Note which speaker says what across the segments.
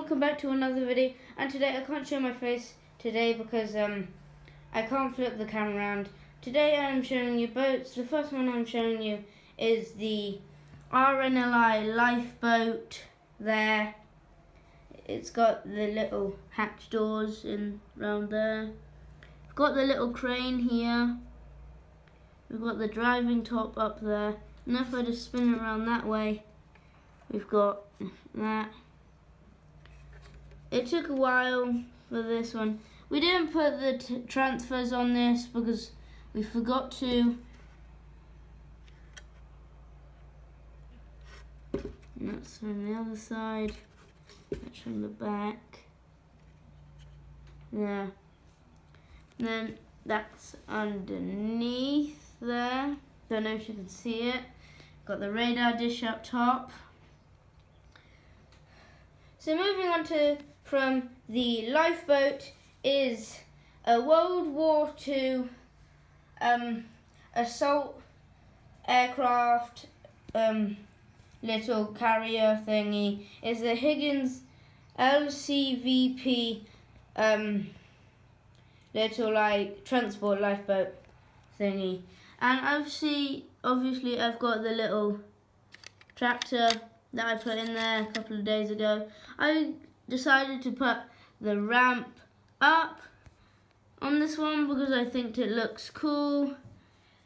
Speaker 1: welcome back to another video. And today I can't show my face today because I can't flip the camera around. Today I'm showing you boats. The first one I'm showing you is the RNLI Lifeboat there. It's got the little hatch doors in round there. We've got the little crane here. We've got the driving top up there. And if I just spin it around that way, we've got that. It took a while for this one. We didn't put the transfers on this because we forgot to. And that's from the other side. That's from the back. There. And then that's underneath there. Don't know if you can see it. Got the radar dish up top. So moving on to from the lifeboat is a World War II assault aircraft little carrier thingy. It's the Higgins LCVP little like transport lifeboat thingy. And obviously I've got the little tractor that I put in there a couple of days ago. I decided to put the ramp up on this one because I think it looks cool.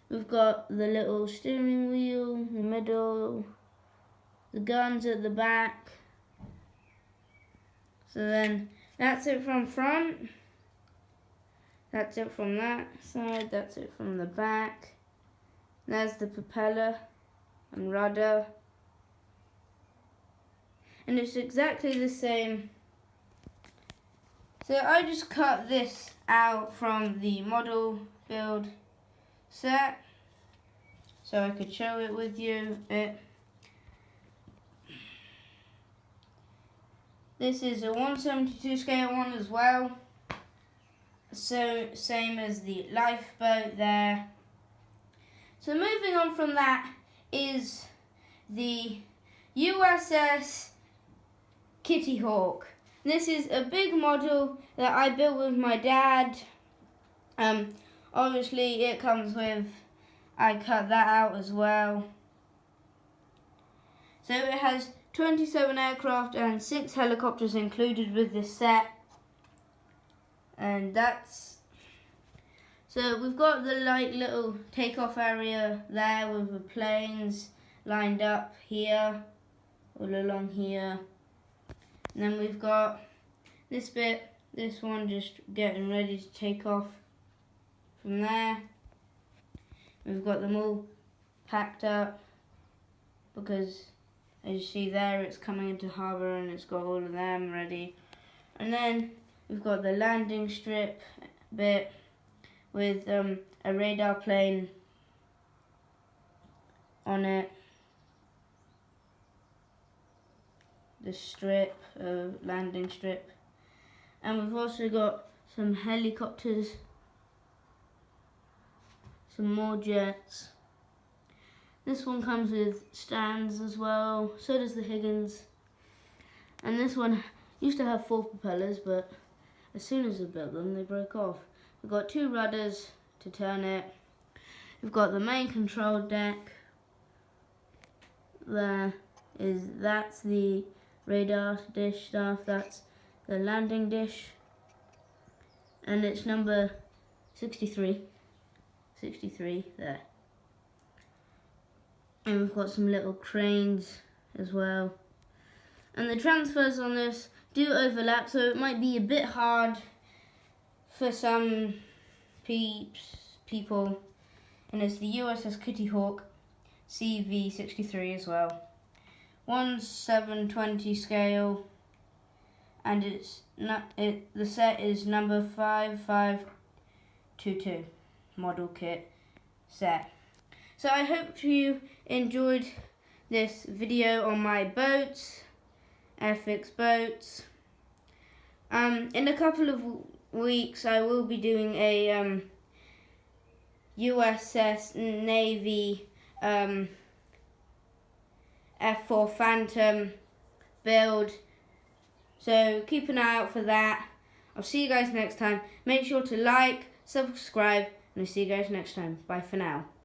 Speaker 1: We've got the little steering wheel in the middle, the guns at the back. So then that's it from front. That's it from that side. That's it from the back. There's the propeller and rudder. And it's exactly the same. So I just cut this out from the model build set so I could show it with you. This is a 1/72 scale one as well. So same as the lifeboat there. So moving on from that is the USS Kitty Hawk. This is a big model that I built with my dad. Obviously it comes with, I cut that out as well. So it has 27 aircraft and 6 helicopters included with this set. And that's, so we've got the like little takeoff area there with the planes lined up here, all along here. And then we've got this bit, this one just getting ready to take off from there. We've got them all packed up because as you see there it's coming into harbour and it's got all of them ready. And then we've got the landing strip bit with a radar plane on it. The strip, landing strip. And we've also got some helicopters, some more jets. This one comes with stands as well, so does the Higgins. And this one used to have 4 propellers, but as soon as I built them, they broke off. We've got 2 rudders to turn it. We've got the main control deck. That's the radar dish stuff, that's the landing dish. And it's number 63 there. And we've got some little cranes as well. And the transfers on this do overlap, so it might be a bit hard for some people. And it's the USS Kitty Hawk CV63 as well. 1/720 scale, and the set is number 5522 model kit set. So I hope you enjoyed this video on my boats, Airfix boats. In a couple of weeks I will be doing a USS Navy F4 Phantom build So keep an eye out for that. I'll see you guys next time. Make sure to like, subscribe, and I'll see you guys next time. Bye for now.